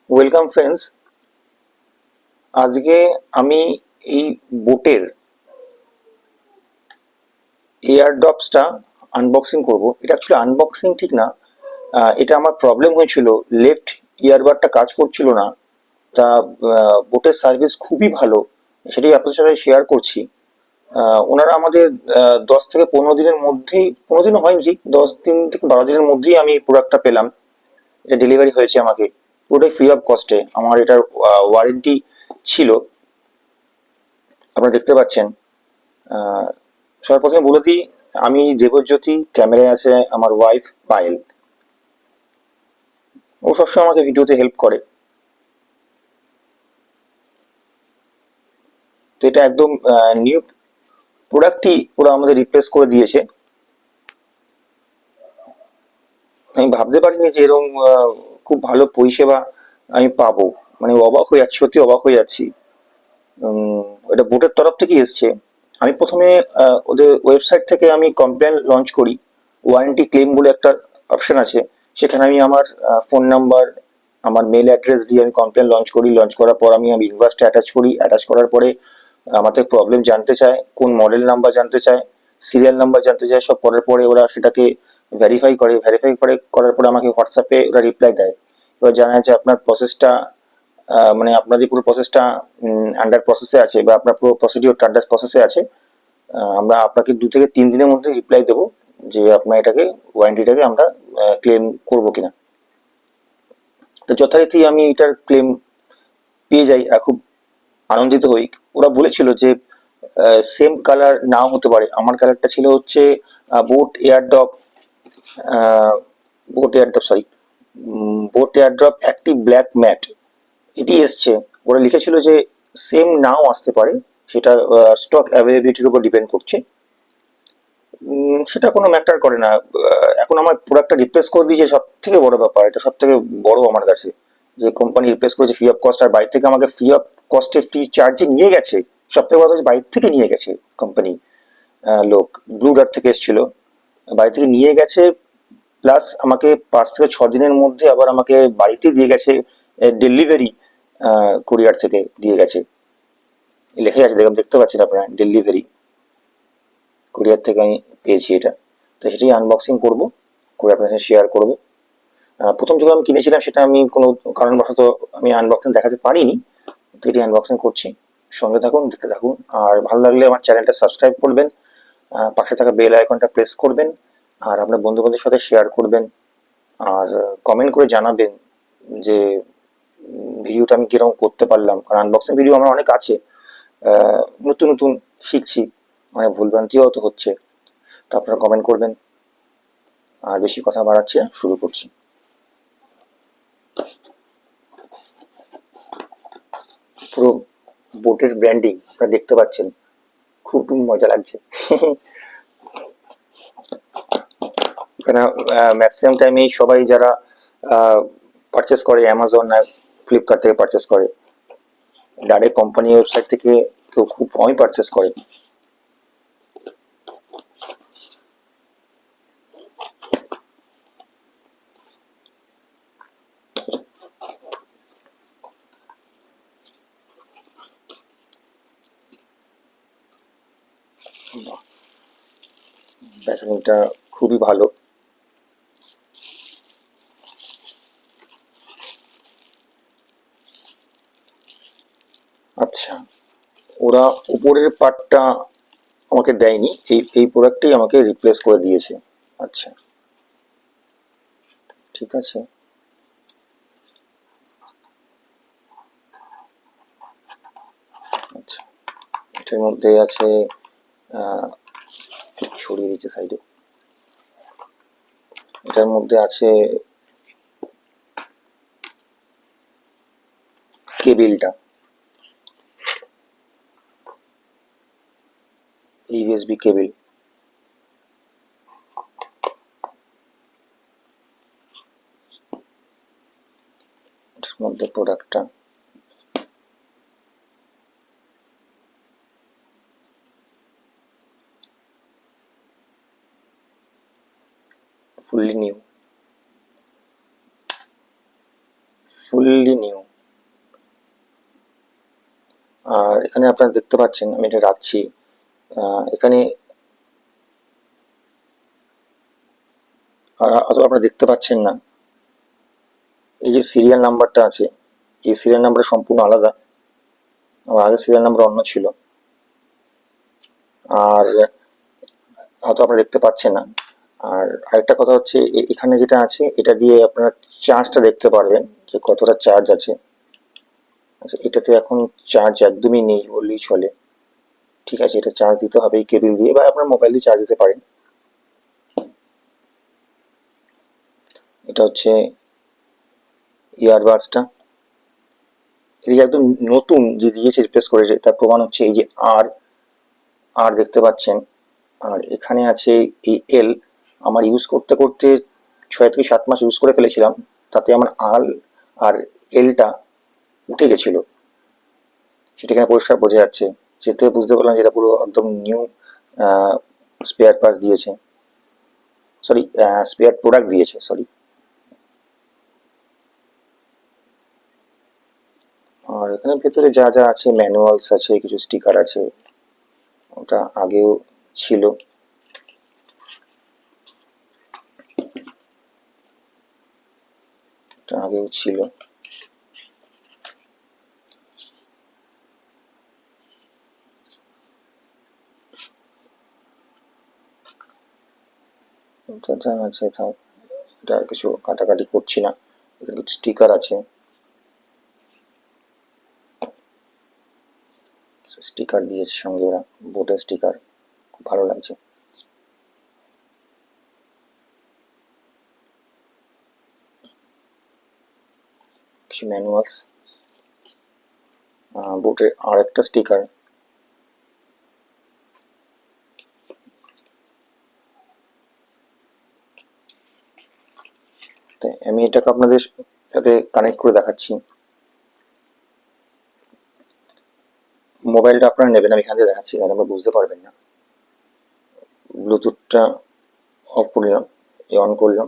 Welcome friends. আজকে আমি এই বোটের এয়ারড্রপসটা আনবক্সিং করব। এটা অ্যাকচুয়ালি আনবক্সিং ঠিক না, এটা আমার প্রবলেম হয়েছিল, লেফট ইয়ারবাডটা কাজ করছিল না। তা বোটের সার্ভিস খুবই ভালো, সেটাই আপনাদের সাথে শেয়ার করছি। ওনারা আমাদের 10 থেকে 15 দিনের মধ্যেই, 15 দিনও হয়নি, ঠিক 10 দিন থেকে 12 দিনের মধ্যেই আমি প্রোডাক্টটা পেলাম। এটা ডেলিভারি হয়েছে আমাকে, পুরোটাই ফ্রি অফ কস্টে। আমার এটার ওয়ারেন্টি ছিল, আপনারা দেখতে পাচ্ছেন। আহ, সবার প্রথমে বলে দিই, আমি দেবজ্যোতি, ক্যামেরায় আছে আমার ওয়াইফ পায়েল। ও সবসময় আমাকে ভিডিওতে হেল্প করে। তো এটা একদম নিউ প্রোডাক্টই ওরা আমাদের রিপ্লেস করে দিয়েছে। আমি ভাবতে পারিনি যে এরকম খুব ভালো পরিষেবা আমি পাবো। মানে অবাক হয়ে যাচ্ছি, সত্যি অবাক হয়ে যাচ্ছি। এটা বোটের তরফ থেকে এসছে। আমি প্রথমে ওদের ওয়েবসাইট থেকে আমি কমপ্লেন লঞ্চ করি। ওয়ারেন্টি ক্লেম বলে একটা অপশন আছে, সেখানে আমি আমার ফোন নাম্বার, আমার মেল অ্যাড্রেস দিয়ে আমি কমপ্লেন লঞ্চ করি। লঞ্চ করার পর আমি ইনভয়েসটা অ্যাটাচ করি। অ্যাটাচ করার পরে আমার থেকে প্রবলেম জানতে চায়, কোন মডেল নাম্বার জানতে চায়, সিরিয়াল নাম্বার জানতে চায়। সব করার পরে ওরা সেটাকে ভেরিফাই করার পরে আমাকে হোয়াটসঅ্যাপে ওরা রিপ্লাই দেয়। এবার জানা যাচ্ছে আপনার প্রসেসটা, মানে আপনার যে পুরো প্রসেসটা আন্ডার প্রসেসে আছে, বা আপনার পুরো প্রসিডিওরটা আন্ডার প্রসেসে আছে। আমরা আপনাকে 2 থেকে 3 দিনের মধ্যে রিপ্লাই দেবো যে আপনার এটাকে, ওয়ারেন্টিটাকে আমরা ক্লেম করবো কিনা। তো যথারীতি আমি এটার ক্লেম পেয়ে যাই, খুব আনন্দিত হই। ওরা বলেছিল যে সেম কালার নাও হতে পারে। আমার কালারটা ছিল হচ্ছে boat airdrop, boat airdrop sorry boat airdrop active black mat, এটি এসছে। ওরা লিখেছিল যে সেম নাও আসতে পারে, সেটা স্টক অ্যাভেলেবিলিটির উপর ডিপেন্ড করছে। সেটা কোনো ম্যাটার করে না। এখন আমার প্রোডাক্টটা রিপ্লেস করে দিয়েছে, সব থেকে বড় ব্যাপার। এটা সব থেকে বড় আমার কাছে, যে কোম্পানি রিপ্লেস করেছে ফ্রি অফ কস্ট, আর বাইরে থেকে আমাকে ফ্রি অফ কস্টে, ফ্রি চার্জে নিয়ে গেছে। সব থেকে বড় কথা, বাইরে থেকে নিয়ে গেছে কোম্পানি। লোক ব্লু ডার্ট থেকে এসেছিল, বাড়ি থেকে নিয়ে গেছে। প্লাস আমাকে 5 থেকে 6 দিনের মধ্যে আবার আমাকে বাড়িতে দিয়ে গেছে। ডেলিভারি কুরিয়ার থেকে দিয়ে গেছে, লেখাই আছে, দেখতে পাচ্ছেন আপনারা, ডেলিভারি কুরিয়ার থেকে আমি পেয়েছি এটা। তো সেটাই আনবক্সিং করব, করে আপনার সাথে শেয়ার করব। প্রথম যখন আমি কিনেছিলাম, সেটা আমি কোনো কারণবশত আমি আনবক্সিং দেখাতে পারিনি। তো এটি আনবক্সিং করছি, সঙ্গে থাকুন, দেখতে থাকুন। আর ভালো লাগলে আমার চ্যানেলটা সাবস্ক্রাইব করবেন, পাশে থাকা বেল আইকনটা প্রেস করবেন, আর আপনার বন্ধু বান্ধবের সাথে শেয়ার করবেন। আর কমেন্ট করে জানাবেন যে ভিডিওটা আমি কিরকম করতে পারলাম। কারণ আনবক্সিং ভিডিও আমার অনেক আছে, নতুন নতুন শিখছি, মানে ভুলভ্রান্তিও তো হচ্ছে। তো আপনারা কমেন্ট করবেন। আর বেশি কথা বাড়াচ্ছি না, শুরু করছি। পুরো বোটের ব্র্যান্ডিং আপনারা দেখতে পাচ্ছেন, খুব মজা লাগছে। এখানে ম্যাক্সিমাম টাইমেই সবাই যারা পারচেস করে অ্যামাজন আর ফ্লিপকার্ট থেকে পারচেস করে, ডাইরেক্ট কোম্পানি ওয়েবসাইট থেকে কেউ খুব কমই পারচেস করে। প্যাকেজিংটা খুবই ভালো। আচ্ছা, ওরা উপরের পার্টটা আমাকে দেয়নি, এই এই প্রোডাক্টটাই আমাকে রিপ্লেস করে দিয়েছে। আচ্ছা, ঠিক আছে। আচ্ছা, এটার মধ্যে আছে, আহ, সরিয়ে দিচ্ছে সাইডে। এটার মধ্যে আছে কেবিলটা, ইউএসবি কেবিল। এটার মধ্যে প্রোডাক্টটা ফুললি নিউ। Fully new. আর এখানে আপনারা দেখতে পাচ্ছেন, আমি এটা রাখছি। এখানে অত আপনারা দেখতে পাচ্ছেন না, এই যে সিরিয়াল নাম্বারটা আছে, এই সিরিয়াল নাম্বারটা সম্পূর্ণ আলাদা। আমার আগে সিরিয়াল নাম্বার অন্য ছিল। আর হয়তো আপনারা দেখতে পাচ্ছেন না। আর আরেকটা কথা হচ্ছে, এখানে যেটা আছে এটা দিয়ে আপনারা চার্জটা দেখতে পারবেন যে কতটা চার্জ আছে। আচ্ছা, এটাতে এখন চার্জ একদমই নেই বললেই চলে। ঠিক আছে, এটা চার্জ দিতে হবে এই কেবল দিয়ে, বা আপনার মোবাইল দিয়ে চার্জ দিতে পারেন। এটা হচ্ছে ইয়ারবাডসটা, এটা যে একদম নতুন যে দিয়েছে রিপ্লেস করেছে, তার প্রমাণ হচ্ছে এই যে আর আর দেখতে পাচ্ছেন। আর এখানে আছে এই এল। আমার ইউজ করতে করতে 6 থেকে 7 মাস ইউজ করে ফেলেছিলাম, তাতে আমার আর আর এলটা উঠে গেছিল, সেটা এখানে পরিষ্কার বোঝা যাচ্ছে। যেতে বুঝতে পারলাম যে এটা পুরো একদম নিউ স্পেয়ার পার্টস দিয়েছে, সরি স্পেয়ার প্রোডাক্ট দিয়েছে, সরি। আর এখানে ভেতরে যা যা আছে, ম্যানুয়ালস আছে, কিছু স্টিকার আছে, ওটা আগেও ছিল। ওটা আগেও ছিল। ওটা যা আছে থাক, এটা আর কিছু কাটাকাটি করছি না। এখানে কিছু স্টিকার আছে, স্টিকার দিয়েছে সঙ্গে ওরা, বোর্ডের স্টিকার, খুব ভালো লাগছে। কিছু ম্যানুয়ালস, বোর্ডের আর একটা স্টিকার। তাই আমি এটাকে আপনাদের সাথে কানেক্ট করে দেখাচ্ছি। মোবাইলটা আপনারা নেবেন, আমি এখান থেকে দেখাচ্ছি, তাহলে আমরা বুঝতে পারবেন না। ব্লুটুথটা অফ করলাম, অন করলাম।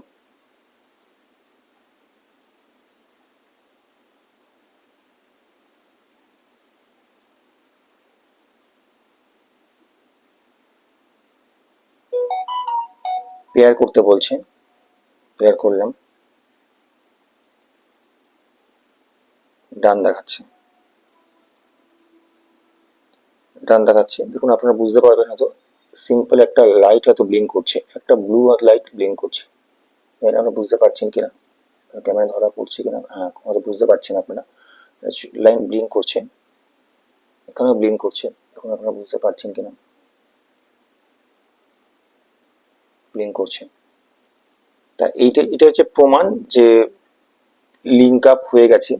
পেয়ার করতে বলছে, পেয়ার করলাম, ডান দেখাচ্ছে, ডান দেখাচ্ছে। দেখুন আপনারা বুঝতে পারবেন হয়তো, সিম্পল একটা লাইট হয়তো ব্লিঙ্ক করছে, একটা ব্লু লাইট ব্লিঙ্ক করছে। এটা আপনারা বুঝতে পারছেন কিনা, ক্যামেরা ধরা পড়ছে কিনা, হ্যাঁ হয়তো বুঝতে পারছেন আপনারা। লাইন ব্লিঙ্ক করছে, এখানেও ব্লিঙ্ক করছে, এখন আপনারা বুঝতে পারছেন কিনা, ব্লিঙ্ক করছে। তা এটা হচ্ছে প্রমাণ যে লিঙ্ক আপ হয়ে গেছে।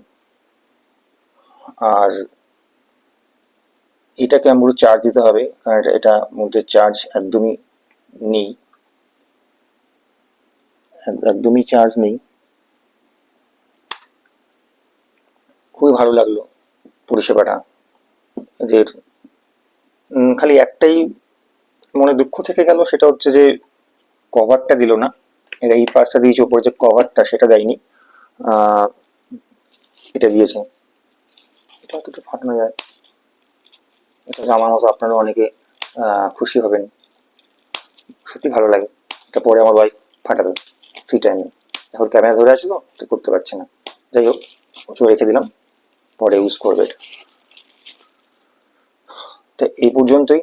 আর এটাকে আমরা চার্জ দিতে হবে, কারণ এটা মধ্যে চার্জ একদমই নেই, একদমই চার্জ নেই। খুবই ভালো লাগলো পরিষেবাটা এদের। খালি একটাই মনে দুঃখ থেকে গেল, সেটা হচ্ছে যে কভারটা দিল না। এরা এই পাশটা দিয়েছে, উপরে যে কভারটা সেটা দেয়নি, এটা দিয়েছে। এটা একটু ফাটানো যায়, এটা আমার মতো আপনারা অনেকে খুশি হবেন, সত্যি ভালো লাগে। এটা পরে আমার ওয়াইফ ফাটাবে ফ্রি টাইমে, এখন ক্যামেরা ধরে আছে তো করতে পারছে না। যাই হোক, ওটা রেখে দিলাম, পরে ইউজ করবে এটা। তো এই পর্যন্তই।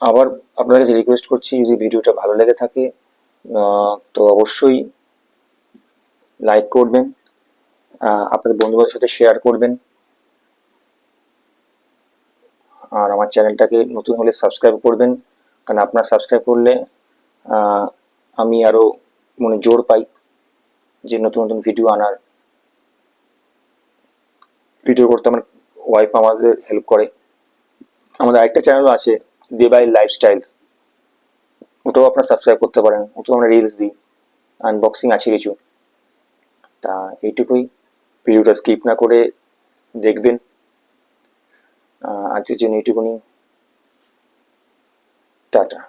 আবার আপনার কাছে রিকোয়েস্ট করছি, যদি ভিডিওটা ভালো লেগে থাকে তো অবশ্যই লাইক করবেন, আপনাদের বন্ধুবান্ধবের সাথে শেয়ার করবেন। আর আমার চ্যানেলটাকে নতুন হলে সাবস্ক্রাইব করবেন, কারণ আপনারা সাবস্ক্রাইব করলে আমি আরো মনে জোর পাই যে নতুন নতুন ভিডিও আনার। ভিডিও করতে আমার ওয়াইফ আমাদের হেল্প করে। আমাদের আরেকটা চ্যানেলও আছে, দেবাই লাইফস্টাইল, ওটাও আপনারা সাবস্ক্রাইব করতে পারেন। ওটাও আমরা রিলস দিই, আনবক্সিং আছে কিছু। তা এইটুকুই, ভিডিওটা স্কিপ না করে দেখবেন। আজকের জন্য এইটুকুনি, টাটা।